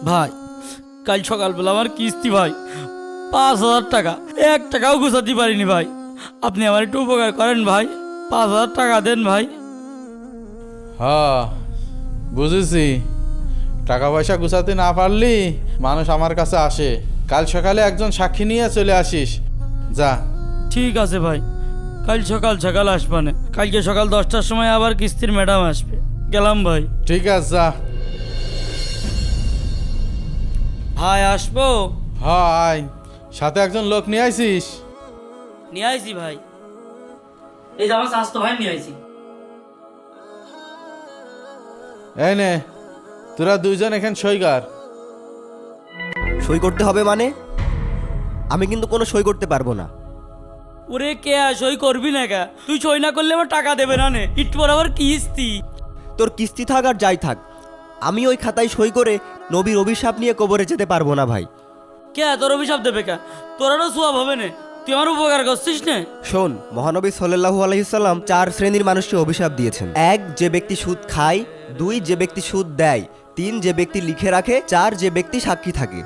ভাই কাল সকালবেলা আমার কিস্তি ভাই 5,000 টাকা, 1 টাকাও গুছাতে পারিনি ভাই। আপনি আমার একটু উপকার করেন ভাই, 5,000 টাকা দেন ভাই। হ্যাঁ বুঝেছি, টাকা পয়সা গুছাতে না পারলি মানুষ আমার কাছে আসে। কাল সকালে একজন সাক্ষী নিয়ে চলে আসিস, যা। ঠিক আছে ভাই, কাল সকাল সকাল আসবানে। কালকে সকাল 10টার সময় আবার কিস্তির ম্যাডাম আসবে। গেলাম ভাই। ঠিক আছে, যা। ভাই আসবো? হ্যাঁ আয়, সাথে একজন লোক নিয়ে আইসিস? নিয়ে আইছি ভাই, এই যে আমার স্বাস্থ্য ভাই নিয়ে আইছি। এই নে, তোরা দুইজন এখানে সই কর। সই করতে হবে মানে? আমি কিন্তু কোনো সই করতে পারবো না। ওরে কে সই করবি না কে? তুই সই না করলে আমার টাকা দেবে না নে, একটু পর আবার কিস্তি। তোর কিস্তি থাক আর যাই থাক, আমি ওই খাতায় সই করে নবীর অভিশাপ নিয়ে কবরে যেতে পারবো না ভাই। কে তোর অভিশাপ দেবে কে? তোরারও সোয়াব হবে না, তুই আমার উপকার করছিস না। শোন, মহানবী সাল্লাল্লাহু আলাইহি সাল্লাম 4 শ্রেণীর মানুষকে অভিশাপ দিয়েছেন। 1, যে ব্যক্তি সুদ খায়। 2, যে ব্যক্তি সুদ দেয়। 3, যে ব্যক্তি লিখে রাখে। 4, যে ব্যক্তি সাক্ষী থাকে।